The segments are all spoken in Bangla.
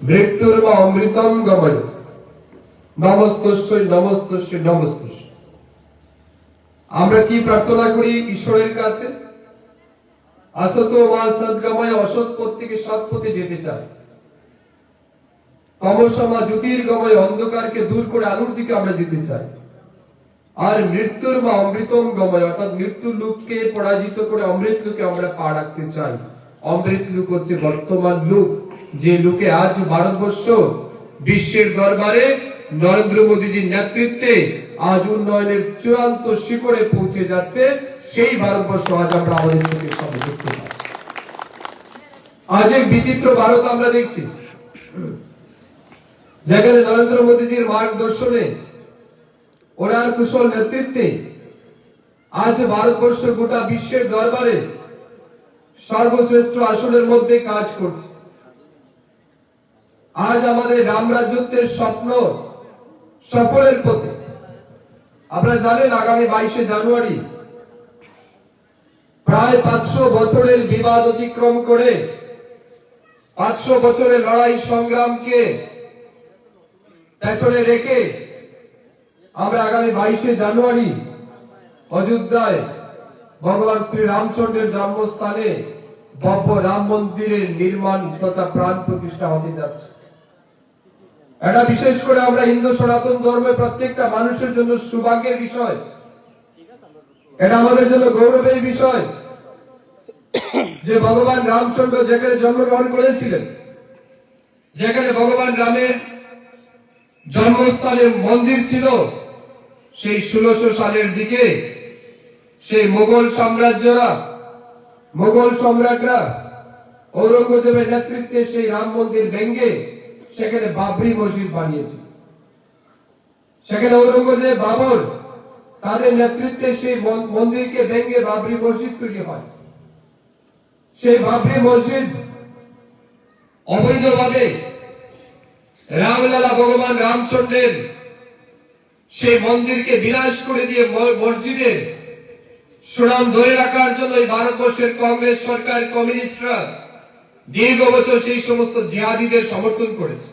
মৃত্যুর বা অমৃতম গময় নমস্তস্যৈ নমস্তস্যৈ নমস্তস্যৈ। আমরা কি প্রার্থনা করি ঈশ্বরের কাছে? আসত মা সদ্গময়, অসৎ পথ থেকে সৎ পথে যেতে চাই। তমসমা জ্যোতির্গময়, অন্ধকারকে দূর করে আলোর দিকে আমরা যেতে চাই। আর মৃত্যুর বা অমৃতম গময়, অর্থাৎ মৃত্যুর লোককে পরাজিত করে অমৃত লোকে আমরা পা রাখতে চাই। অমৃত লোক হচ্ছে বর্তমান লোক, যে লোকে আজ ভারতবর্ষ বিশ্বের দরবারে নরেন্দ্র মোদীজির নেতৃত্বে আজ উন্নয়নের চূড়ান্ত শিখরে পৌঁছে যাচ্ছে। সেই ভারতবর্ষ আজ আমরা আমাদের চোখের সামনে দেখতে পাই। আজ এক বিচিত্র ভারত আমরা দেখছি, যেখানে নরেন্দ্র মোদীজির মার্গদর্শনে, ওনার কুশল নেতৃত্বে আজ ভারতবর্ষ গোটা বিশ্বের দরবারে সর্বশ্রেষ্ঠ আসনের মধ্যে কাজ করছে। আজ আমাদের রাম রাজত্বের স্বপ্ন সফলের পথে। আপনারা জানেন আগামী 22শে জানুয়ারি প্রায় 500 বছরের বিবাদ অতিক্রম করে, 500 বছরের লড়াই সংগ্রামকে পেছনে রেখে আমরা আগামী 22শে জানুয়ারি অযোধ্যায় ভগবান শ্রী রামচন্দ্রের জন্মস্থানে ভব্য রাম মন্দিরের নির্মাণ তথা প্রাণ প্রতিষ্ঠা হতে যাচ্ছে। এটা বিশেষ করে আমরা হিন্দু সনাতন ধর্মের প্রত্যেকটা মানুষের জন্য সৌভাগ্যের বিষয়। এটা আমাদের জন্য গৌরবের বিষয় যে ভগবান রামচন্দ্র যেখানে জন্মগ্রহণ করেছিলেন, যেখানে ভগবান রামের জন্মস্থানে মন্দির ছিল, সেই 1600 সালের দিকে সেই মোগল সম্রাটরা ঔরঙ্গজেবের নেতৃত্বে সেই রাম মন্দির ভেঙে সেখানে বাবরি মসজিদ বানিয়েছে। সেখানে ঔরঙ্গজেব বাবর তাদের নেতৃত্বে সেই মন্দিরকে ভেঙে বাবরি মসজিদ তৈরি হয়। সেই বাবরি মসজিদ অবৈধভাবে রামলালা ভগবান রামচন্দ্রের সেই মন্দিরকে বিনাশ করে দিয়ে মসজিদের সুনাম ধরে রাখার জন্য এই ভারতবর্ষের কংগ্রেস সরকার, কমিউনিস্টরা দীর্ঘ বছর সেই সমস্ত জিহাদিদের সমর্থন করেছে।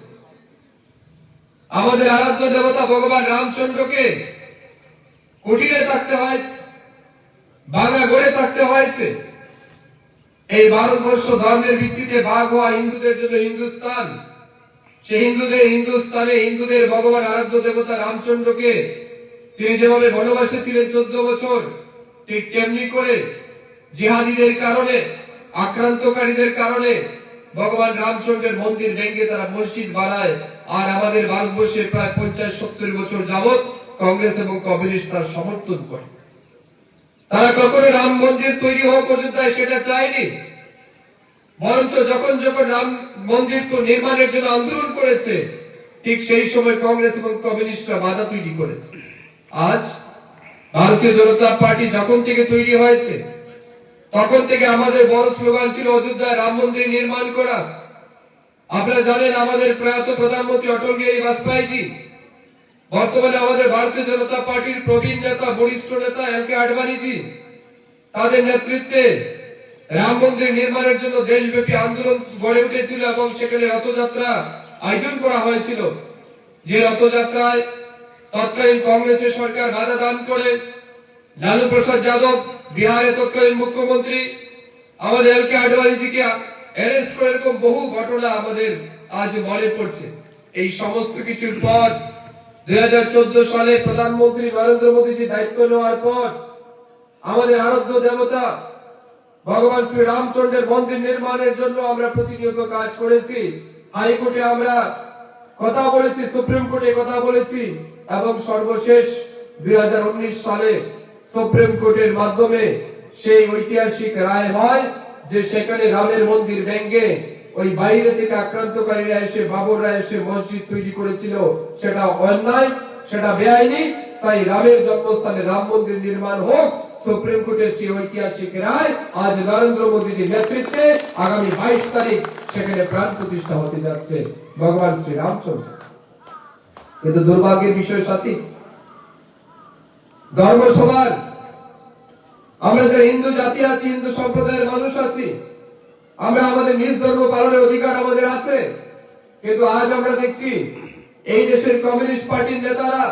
আমাদের আরাধ্য দেবতা ভগবান রামচন্দ্রকে কুটিরে থাকতে হয়েছে, বাঙা গড়ে থাকতে হয়েছে। এই ভারতবর্ষ ধর্মের ভিত্তিতে ভাগ হওয়া হিন্দুদের জন্য হিন্দুস্তান, সেই হিন্দুস্তানে হিন্দুদের ভগবান আরাধ্য দেবতা রামচন্দ্রকে তিনি যেভাবে বনবাসে ছিলেন 14 বছর, ঠিক তেমনি করে জিহাদিদের কারণে, আক্রান্তকারীদের কারণে ভগবান রামচন্দ্রের মন্দির ভেঙে তারা মসজিদ বানায়। আর আমাদের ভারতবর্ষে প্রায় 50-70 বছর যাবৎ কংগ্রেস এবং কমিউনিস্ট তার সমর্থন করে। তারা কখনো রাম মন্দির তৈরি হওয়া পর্যন্ত সেটা চায়নি, বরঞ্চ যখন রাম মন্দির নির্মাণের জন্য আন্দোলন করেছে, ঠিক সেই সময় কংগ্রেস এবং কমিউনিস্টরা বাধা তৈরি করেছে। আজ ভারতীয় জনতা পার্টি যখন থেকে তৈরি হয়েছে, তখন থেকে আমাদের বড় স্লোগান ছিল অযোধ্যায় রাম মন্দির নির্মাণ করা। আপনারা জানেন আমাদের প্রয়াত প্রধানমন্ত্রী অটল বিহারী বাজপেয়ীজি, বর্তমানে আমাদের ভারতীয় জনতা পার্টির প্রবীণ নেতা, বরিষ্ঠ নেতা এল.কে. আডবাণীজি, তাদের নেতৃত্বে রাম মন্দির নির্মাণের জন্য দেশব্যাপী আন্দোলন গড়ে উঠেছিল এবং সেখানে রথযাত্রা আয়োজন করা হয়েছিল। যে রথযাত্রায় তৎকালীন কংগ্রেসের সরকার বাধা দান করে লালু প্রসাদ যাদব, বিহারের তৎকালীন মুখ্যমন্ত্রী, আমাদের এল.কে. আডবাণীজিকে অ্যারেস্ট করে, এরকম বহু ঘটনা আমাদের আজ মনে পড়ছে। এই সমস্ত কিছুর পর 2014 সালে প্রধানমন্ত্রী নরেন্দ্র মোদীজি দায়িত্ব নেওয়ার পর আমাদের আরাধ্য দেবতা ভগবান শ্রী রামচন্দ্রের মন্দির নির্মাণের জন্য আমরা প্রতিনিয়ত কাজ করেছি। হাইকোর্টে আমরা কথা বলেছি, সুপ্রিম কোর্টে কথা বলেছি এবং সর্বশেষ 2019 সালে সুপ্রিম কোর্টের মাধ্যমে সেই ঐতিহাসিক রায় হয় যে সেখানে রামের মন্দির ভেঙে ওই বাইরে থেকে আক্রান্তকারীরা এসে, বাবররা এসে মসজিদ তৈরি করেছিল, সেটা অন্যায়, সেটা বেআইনি। তাই রামের জন্মস্থানে রাম মন্দির নির্মাণ হোক। সুপ্রিম কোর্টের সেই ঐতিহাসিক রায় আজ নরেন্দ্র মোদীজির নেতৃত্বে আগামী 22 তারিখ সেখানে প্রাণ প্রতিষ্ঠা হতে যাচ্ছে ভগবান শ্রী রামচন্দ্র। কিন্তু দুর্ভাগ্যের বিষয় সাথী, ধর্ম সবার, আমরা যারা হিন্দু জাতি আছি, হিন্দু সম্প্রদায়ের মানুষ আছি, আমরা আমাদের নিজ ধর্ম পালনের অধিকার আমাদের আছে, কিন্তু আজ আমরা দেখছি এই দেশের কমিউনিস্ট পার্টির নেতারা,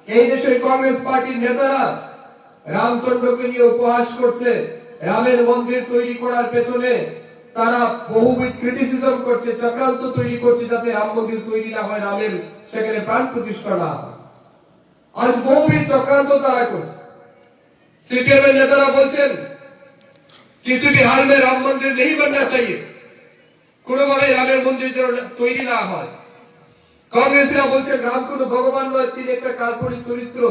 এই দেশের কংগ্রেস পার্টির নেতারা রামচন্দ্রকে নিয়ে উপহাস করছে। রামের মন্দির তৈরি করার পেছনে তারা বহুবিধ ক্রিটিসিজম করছে, চক্রান্ত তৈরি করছে যাতে রাম মন্দির তৈরি না হয়, রামের সেখানে প্রাণ প্রতিষ্ঠা না হয়। আজ বহুবিধ চক্রান্ত তারা করছে। सीपीएम नेतारा বলছেন किसी भी हाल में राम मंदिर नहीं बनना चाहिए, কোনোভাবে রামের মন্দির যেন তৈরি না হয়। কংগ্রেসীরা বলছেন রাম কোনো ভগবান নয়, তিনি একটা কাল্পনিক চরিত্র।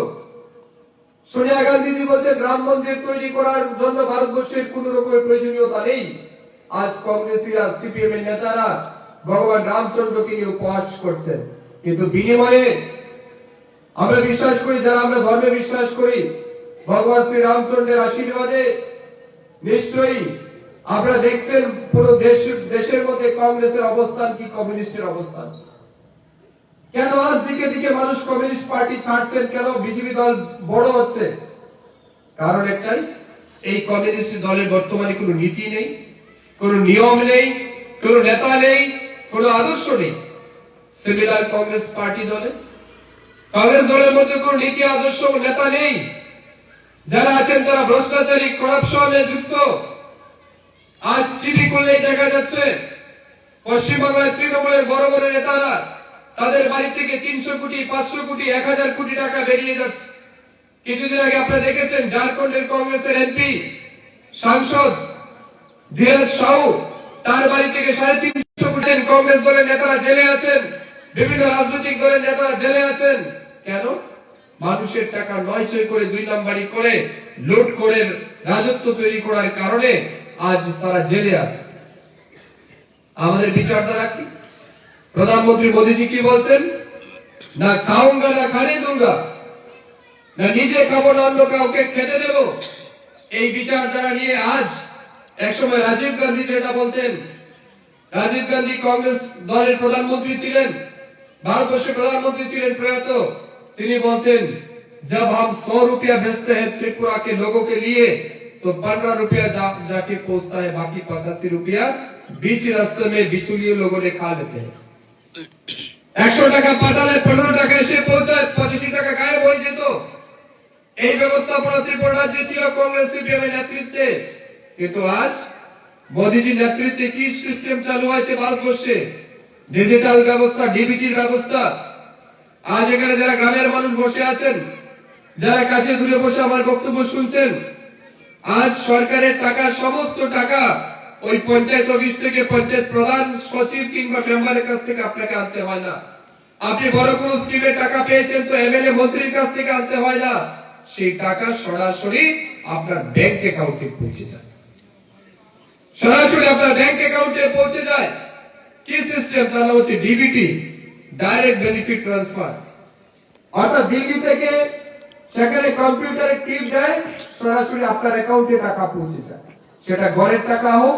সোনিয়া গান্ধীজি বলছেন রাম মন্দির তৈরি করার জন্য ভারতবর্ষের কোন রকমের প্রয়োজনীয়তা নেই। আজ কংগ্রেসীরা, সিপিএম এর নেতারা ভগবান রামচন্দ্রকে নিয়ে উপহাস করছেন, কিন্তু বিনিময়ে আমরা বিশ্বাস করি, যারা আমরা ধর্মে বিশ্বাস করি, ভগবান শ্রী রামচন্দ্রের আশীর্বাদে নিশ্চয়ই আপনারা দেখছেন পুরো দেশের মধ্যে কংগ্রেসের অবস্থান কি, কমিউনিস্টের অবস্থান। কেন আজ দিকে দিকে মানুষ কমিউনিস্ট পার্টি ছাড়ছেন, কেন বিজেপি দল বড় হচ্ছে? কারণ একটাই, এই কমিউনিস্ট দলের বর্তমানে কোনো নীতি নেই, কোনো নিয়ম নেই, কোনো নেতা নেই, কোনো আদর্শ নেই। সিমিলার কংগ্রেস পার্টি দলে, কংগ্রেস দলের মধ্যে কোনো নীতি, আদর্শ, নেতা নেই। যারা আছেন তারা ভ্রষ্টাচারী, করাপশনে যুক্ত। আজ টিভি করলেই দেখা যাচ্ছে পশ্চিমবাংলায় তৃণমূলের বড় বড় নেতারা তাদের বাড়ি থেকে 300 কোটি, 500 কোটি, 1000 কোটি টাকা বেরিয়ে যাচ্ছে। কিছুদিন আগে আপনারা দেখেছেন ঝাড়খণ্ডের কংগ্রেসের এমপি সাংসদ ধীরেজ সাহু, তার বাড়ি থেকে 350 কোটি। কংগ্রেস দলের নেতারা জেলে আছেন, বিভিন্ন রাজনৈতিক দলের নেতারা জেলে আছেন। কেন? মানুষের টাকা নয়ছয় করে, 2 নাম্বারি করে, লুট করে রাজত্ব তৈরি করার কারণে আজ তারা জেলে আছে। আমাদের বিচারধারা কি? প্রধানমন্ত্রী মোদীজি কি বলছেন? না খাऊंगा না খানে दूंगा, না নিজে খাবো না অন্য কাউকে খেতে দেব। এই বিচারধারা নিয়ে আজ একসময় রাজীব গান্ধী যেটা বলতেন, রাজীব গান্ধী কংগ্রেস দলের প্রধানমন্ত্রী ছিলেন, ভারতবর্ষের প্রধানমন্ত্রী ছিলেন প্রয়াত। তিনি বলতেন जब हम 100 रुपया बेचते हैं त्रिपुरा के लोगों के लिए तो 15 रुपया जाके पहुंचता है, बाकी 85 रुपया बीच रास्ते में बिचौलिए लोगों ने खा लेते हैं। 100 টাকা পাঠালে 15 টাকা এসে পৌঁছায়, 85 টাকা গায়েব হয়ে যেত। এই ব্যবস্থাপনা ত্রিপুরা রাজ্যে ছিল কংগ্রেস সিপিএম এর নেতৃত্বে। কিন্তু আজ মোদীজির নেতৃত্বে কি সিস্টেম চালু হয়েছে ভারতবর্ষে? ডিজিটাল ব্যবস্থা, ডিবিটির ব্যবস্থা। আজ এখানে যারা গ্রামের মানুষ বসে আছেন, যারা কাছে দূরে বসে আমার বক্তব্য শুনছেন, আজ সরকারের টাকা, সমস্ত টাকা ওই পঞ্চায়েত অফিস থেকে, পঞ্চায়েত প্রধান, সচিব কিংবা মেম্বারের কাছ থেকে আপনাকে আনতে হয় না। আপনি বড় কোনো স্কিমে টাকা পেয়েছেন তো এমএলএ মন্ত্রীর কাছ থেকে আনতে হয় না। সেই টাকা সরাসরি আপনার ব্যাংক অ্যাকাউন্টে পৌঁছে যায়, সরাসরি আপনার ব্যাংক অ্যাকাউন্টে পৌঁছে যায়। কি সিস্টেম? তাহলে হচ্ছে ডিবিটি, ডাইরেক্ট বেনিফিট ট্রান্সফার। অর্থাৎ দিল্লি থেকে সেখানে কম্পিউটারে টিপ যায়, সরাসরি আপনার অ্যাকাউন্টে টাকা পৌঁছে যায়। সেটা ঘরের টাকা হোক,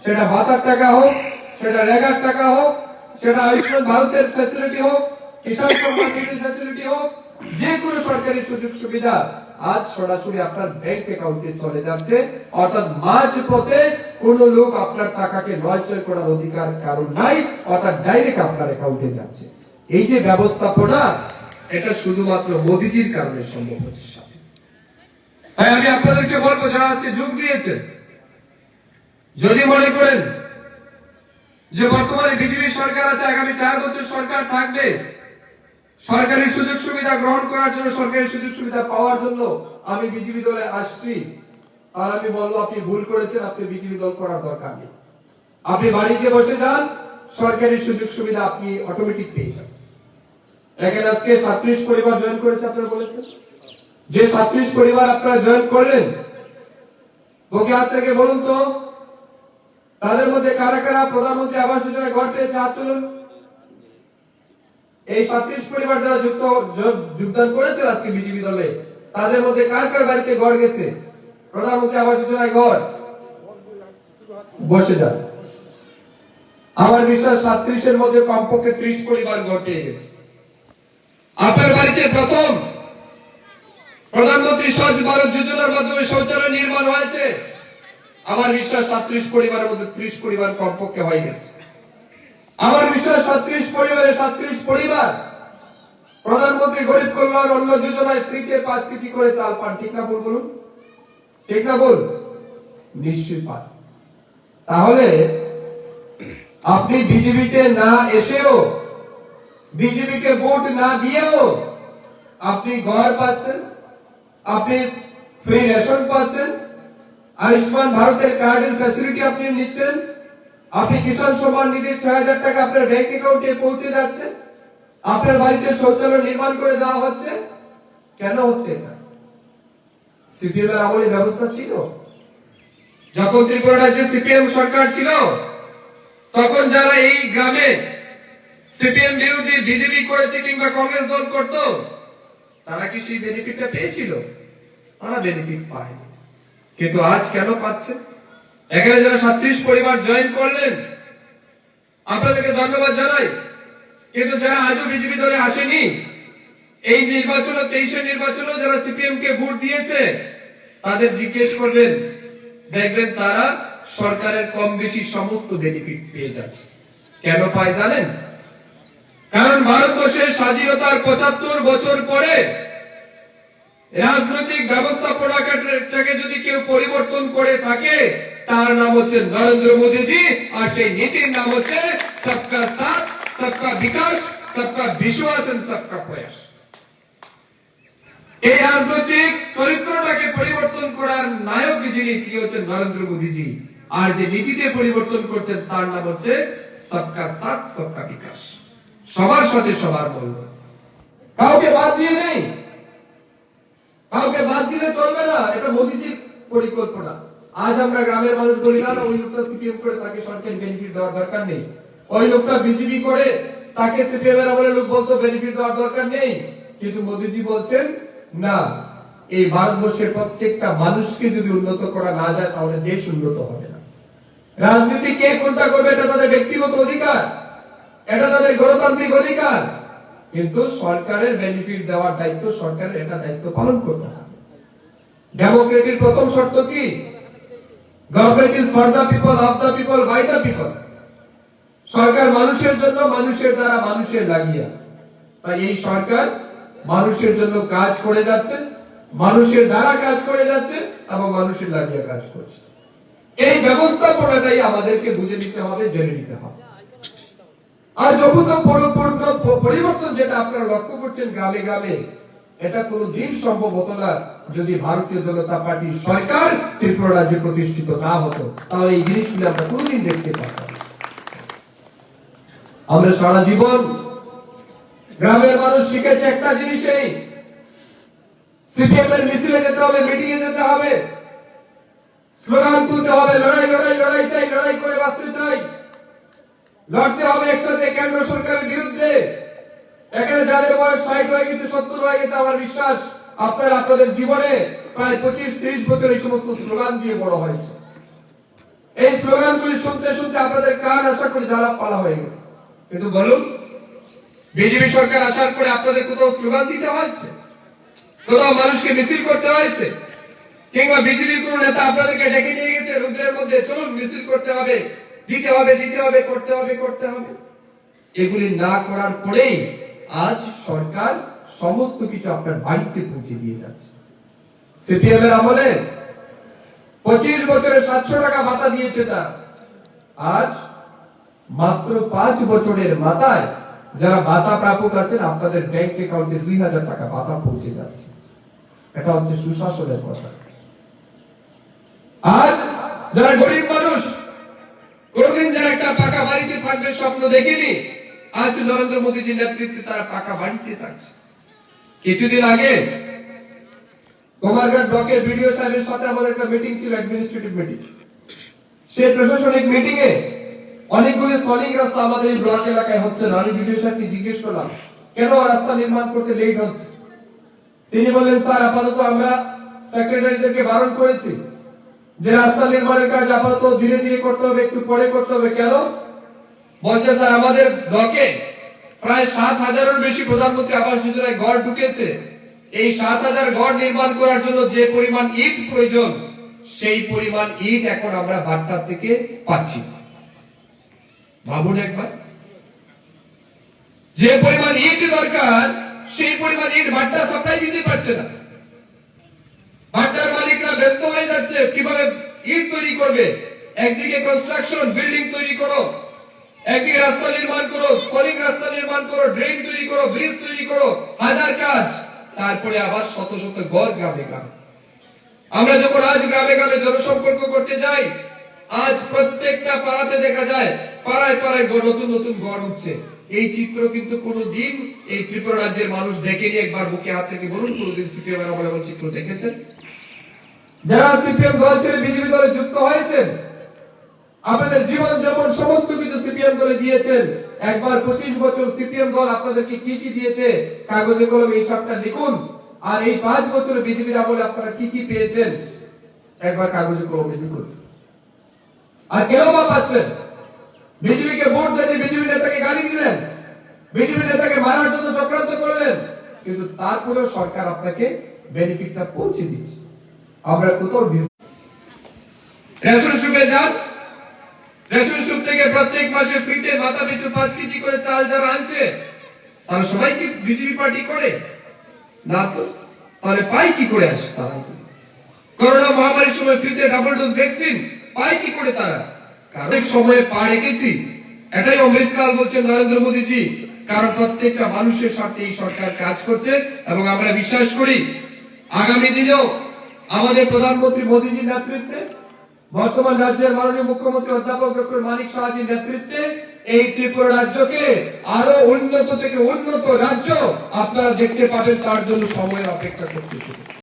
সেটা ভাতার টাকা হোক, সেটা রেগার টাকা হোক, সেটা আয়ুষ্মান ভারতের ফ্যাসিলিটি হোক, কিষাণ সম্মান নিধির ফ্যাসিলিটি হোক, যে কোনো সরকারি সুযোগ সুবিধা আজ সরাসরি আপনার ব্যাংক অ্যাকাউন্টে চলে যাচ্ছে। অর্থাৎ মাঝ পথে কোন লোক আপনার টাকাকে নয়ছয় করার অধিকার কারণ নাই, অর্থাৎ ডাইরেক্ট আপনার অ্যাকাউন্টে যাচ্ছে। এই যে ব্যবস্থাপনা, এটা শুধুমাত্র মোদীজির কারণে সম্ভব হচ্ছে। তাই আমি আপনাদেরকে বলবো, যারা আজকে যোগ দিয়েছে, যদি মনে করেন যে বর্তমানে বিজেপি সরকার আছে, আগামী 4 বছর সরকার থাকবে, সরকারি সুযোগ সুবিধা গ্রহণ করার জন্য, সরকারি সুযোগ সুবিধা পাওয়ার জন্য আমি বিজেপি দলে আসছি, আর আমি বলবো আপনি ভুল করেছেন, আপনি বিজেপি দল করার দরকার নেই। আপনি বাড়িতে বসে যান, সরকারি সুযোগ সুবিধা আপনি অটোমেটিক পেয়ে যান। দেখেন আজকে 37 পরিবার জয়েন করেছে, আপনারা বলেছেন যে 37 পরিবার আপনারা জয়েন করলেন, ওকে হাত থেকে বলুন তো তাদের মধ্যে কারা কারা প্রধানমন্ত্রী আবাস যোজনায় ঘর পেয়েছে? হাত তুলুন। এই 37 পরিবার যারা যোগদান করেছে আজকে বিজেপি দলে, তাদের মধ্যে কার কার বাড়িতে ঘর গেছে? প্রধানমন্ত্রী আবাস যোজনায় ঘর? বসে যান। আমার বিশ্বাস 37 এর মধ্যে কমপক্ষে 30 পরিবার ঘর পেয়ে গেছে। আপনার বাড়িতে প্রথম প্রধানমন্ত্রী স্বচ্ছ ভারত যোজনার মাধ্যমে শৌচালয় নির্মাণ হয়েছে। আমার বিশ্বাস 37 পরিবারের মধ্যে 30 পরিবার কমপক্ষে হয়ে গেছে। আমার বিশ্বাস 37 পরিবারে 37 পরিবার প্রধানমন্ত্রী গরিব কল্যাণ অন্ন যোজনায় ফ্রিতে 5 কেজি করে চাল পান। ঠিক না ভুল বলুন? ঠিক না ভুল? নিশ্চয়ই পান। তাহলে আপনি বিজেপিতে না এসেও, বিজেপিকে ভোট না দিয়েও আপনি ঘর পাচ্ছেন, আপনি ফ্রি রেশন পাচ্ছেন, আয়ুষ্মান ভারতের কার্ডের ফ্যাসিলিটি আপনি নিচ্ছেন, আপনি কিষাণ সম্মান নিধির ৬,০০০ টাকা আপনার ব্যাংক অ্যাকাউন্টে পৌঁছে যাচ্ছে, আপনার বাড়িতে শৌচালয় নির্মাণ করে দেওয়া হচ্ছে। কেন হচ্ছে এটা? সিপিএম এর আমলে ব্যবস্থা ছিল। যখন ত্রিপুরা রাজ্যে সিপিএম সরকার ছিল, তখন যারা এই গ্রামে সিপিএম বিরোধী বিজেপি করেছে কিংবা কংগ্রেস দল করত, তারা কি সেই বেনিফিটটা পেয়েছিল? তারা বেনিফিট পায়নি। কিন্তু আজ কেন পাচ্ছে? এখানে যারা 37 পরিবার জয়েন করলেন, আপনাদেরকে ধন্যবাদ জানাই। কিন্তু যারা আজও বিজেপি দলে আসেনি, এই নির্বাচনে 23 নির্বাচনে যারা সিপিএম কে ভোট দিয়েছে, তাদের জিজ্ঞেস করবেন, দেখবেন তারা সরকারের কম বেশি সমস্ত বেনিফিট পেয়ে যাচ্ছে। কেন পায় জানেন? কারণ ভারতবর্ষের স্বাধীনতার 75 বছর পরে রাজনৈতিক ব্যবস্থাপনাটাকে যদি কেউ পরিবর্তন করে থাকে, তার নাম হচ্ছে নরেন্দ্র মোদীজি, আর সেই নীতির নাম হচ্ছে সবকা সাথ, সবকা বিকাশ, সবকা বিশ্বাস এবং সবকা প্রয়াস। এই রাজনৈতিক চরিত্রটাকে পরিবর্তন করার নায়ক যিনি, তিনি হচ্ছেন নরেন্দ্র মোদীজি, আর যে নীতিতে পরিবর্তন করছেন তার নাম হচ্ছে সবকা সাথ, সবকা বিকাশ। সবার সাথে সবার মঙ্গল, কাউকে বাদ দিয়ে নেই, কাউকে বাদ দিলে চলবে না। এটা মোদীজির পরিকল্পনা। আজ আমরা গ্রামের মানুষ বলি না, ওই লোকটা সিপিএম করে তাকে সরকারি বেনিফিট দেওয়ার দরকার নেই, ওই লোকটা বিজেপি করে তাকে সিপিএম এর আমলে লোক বলতো বেনিফিট দেওয়ার দরকার নেই। কিন্তু মোদীজি বলছেন না, এই ভারতবর্ষের প্রত্যেকটা মানুষকে যদি উন্নত করা না যায়, তাহলে দেশ উন্নত হবে না। রাজনীতি কে কোনটা করবে এটা তাদের ব্যক্তিগত অধিকার, এটা তাদের গণতান্ত্রিক অধিকার, কিন্তু সরকারের বেনিফিট দেওয়ার দায়িত্ব সরকারের, এটা দায়িত্ব পালন করতে হবে। ডেমোক্রেটির প্রথম শর্ত কি? Government is for the people, of the people, by the people. সরকার মানুষের জন্য, মানুষের দ্বারা, মানুষের লাগিয়া। তাই এই সরকার মানুষের জন্য কাজ করে যাচ্ছে, মানুষের দ্বারা কাজ করে যাচ্ছে এবং মানুষের লাগিয়া কাজ করছে। এই ব্যবস্থাপনাটাই আমাদেরকে বুঝে নিতে হবে, জেনে নিতে হবে। আজ অভূতপূর্ব পরিবর্তন যেটা আপনারা লক্ষ্য করছেন গ্রামে গ্রামে, এটা কোনদিন সম্ভব হতো না যদি ভারতীয় জনতা পার্টির সরকার ত্রিপুরা রাজ্যে প্রতিষ্ঠিত না হতো। তাহলে এই জিনিসগুলো আমরা কোনদিন দেখতে পারতাম। আমরা সারা জীবন গ্রামের মানুষ শিখেছে একটা জিনিসই, সিপিএম এর মিছিলে যেতে হবে, মিটিং এ যেতে হবে, স্লোগান তুলতে হবে, লড়াই লড়াই লড়াই চাই, লড়াই করে বাঁচতে চাই, লড়তে হবে একসাথে কেন্দ্র সরকারের বিরুদ্ধে। এখানে যাদের বয়স 60 হয়ে গেছে, 70 হয়ে গেছে, আমার বিশ্বাস আপনারা আপনাদের জীবনে প্রায় 25-30 বছর এই সমস্ত স্লোগান দিয়ে বড় হয়েছে। এই স্লোগানগুলি শুনতে শুনতে আপনাদের কান আশা করি জ্বালা পালা হয়ে গেছে। কিন্তু বলুন, বিজেপি সরকার আসার পরে আপনাদের কোথাও স্লোগান দিতে হয়েছে? কোথাও মানুষকে মিছিল করতে হয়েছে? কিংবা বিজেপির কোন নেতা আপনাদেরকে ডেকে নিয়ে গেছে রুদ্রের মধ্যে, চলুন মিছিল করতে হবে, দিতে হবে, দিতে হবে, করতে হবে, করতে হবে? এগুলি না করার পরেই আজ সরকার সমস্ত কিছু আপনার বাড়িতে পৌঁছে দিয়ে যাচ্ছে। সিপিএম এর আমলে 25 বছরে 700 টাকা ভাতা দিয়েছে, তার আজ মাত্র 5 বছরের মাথায় যারা ভাতা প্রাপক আছেন, আপনাদের ব্যাংক অ্যাকাউন্টে 2000 টাকা ভাতা পৌঁছে যাচ্ছে। এটা হচ্ছে সুশাসনের কথা। আজ যারা গরিব মানুষ, কোনদিন যারা একটা পাকা বাড়িতে থাকবে স্বপ্ন দেখেনি, আজ নরেন্দ্র মোদীজির নেতৃত্বে তারা পাকা বাড়িতে থাকছে। কিছুদিন আগে কুমারঘাট ব্লকের বিডিও সাহেবের সাথে আমাদের একটা মিটিং ছিল, অ্যাডমিনিস্ট্রেটিভ মিটিং। সেই প্রশাসনিক মিটিং এ অনেকগুলি সলিং রাস্তা আমাদের এই ব্লক এলাকায় হচ্ছে না। আমি বিডিও সাহেবকে জিজ্ঞেস করলাম, কেন রাস্তা নির্মাণ করতে লেট হচ্ছে? তিনি বললেন, স্যার আপাতত আমরা সেক্রেটারিদেরকে বারণ করেছি যে রাস্তা নির্মাণের কাজ আপাতত ধীরে ধীরে করতে হবে, একটু পরে করতে হবে। কেন? বলছে, স্যার আমাদের ব্লকে প্রায় 7,000-এর বেশি প্রধানমন্ত্রী আবাস যোজনায় ঘর ঢুকেছে। এই 7,000 ঘর নির্মাণ করার জন্য যে পরিমাণ ইট প্রয়োজন, সেই পরিমাণ ইট এখন আমরা বাট্টা থেকে পাচ্ছি। ভাবুন একবার, যে পরিমাণ ইট দরকার সেই পরিমাণ ইট বাট্টা সাপ্লাই দিতে পারছে না। বাট্টার মালিকরা ব্যস্ত হয়ে যাচ্ছে কিভাবে ইট তৈরি করবে। একদিকে কনস্ট্রাকশন, বিল্ডিং তৈরি করো, একদিকে রাস্তা নির্মাণ করো, সলিং রাস্তা নির্মাণ করো, ড্রেন তৈরি করো, ব্রিজ তৈরি করো, হাজার কাজ। তারপরে আবার শত শত ঘর গ্রামে গ্রামে। আমরা যখন আজ গ্রামে গ্রামে জনসম্পর্ক করতে যাই, আজ প্রত্যেকটা পাড়াতে দেখা যায় পাড়ায় পাড়ায় নতুন নতুন ঘর উঠছে। এই চিত্র কিন্তু কোনদিন এই ত্রিপুরা রাজ্যের মানুষ দেখেনি। একবার বুকে হাত থেকে বলুন, কোনদিন সিপিএম এর আমলে এমন চিত্র দেখেছেন? যারা সিপিএম দল ছেড়ে বিজেপি দলে যুক্ত হয়েছেন, আপনাদের জীবন যেমন সমস্ত কিছু সিপিএম দলে দিয়েছেন, একবার 25 বছর সিপিএম দল আপনাদেরকে কি কি দিয়েছে কাগজে কলমে হিসাবটা লিখুন। আর এই 5 বছরে বিজেপির আমলে আপনারা কি কি পেয়েছেন একবার কাগজে কলমে লিখুন। আর কেন বা পাচ্ছেন? বিজেপিকে ভোট দিয়ে বিজেপি নেতাকে গালি দিলেন, বিজেপি নেতাকে মারার জন্য চক্রান্ত করলেন, কিন্তু তারপরেও সরকার আপনাকে বেনিফিটটা পৌঁছে দিচ্ছে। আমরা কোথাও রেশন শপে যান, রেশন শপ থেকে প্রত্যেক মাসে ফ্রিতে মাথা পিছু 5 কেজি করে চাল যারা আনছে তারা সবাই কি বিজেপি পার্টি করে? না তো। তাহলে পাই কি করে আসে তারা? করোনা মহামারীর সময় ফ্রিতে ডাবল ডোজ ভ্যাকসিন পাই কি করে তারা? কারণ সময়ে পা রেখেছি, এটাই অমৃতকাল বলছেন নরেন্দ্র মোদীজি। কারণ প্রত্যেকটা মানুষের স্বার্থে এই সরকার কাজ করছে এবং আমরা বিশ্বাস করি আগামী দিনেও আমাদের প্রধানমন্ত্রী মোদীজির নেতৃত্বে, বর্তমান রাজ্যের মাননীয় মুখ্যমন্ত্রী অধ্যাপক ডক্টর মানিক সাহাজির নেতৃত্বে এই ত্রিপুরা রাজ্যকে আরো উন্নত থেকে উন্নত রাজ্য আপনারা দেখতে পাবেন। তার জন্য সময়ের অপেক্ষা করতে শুরু।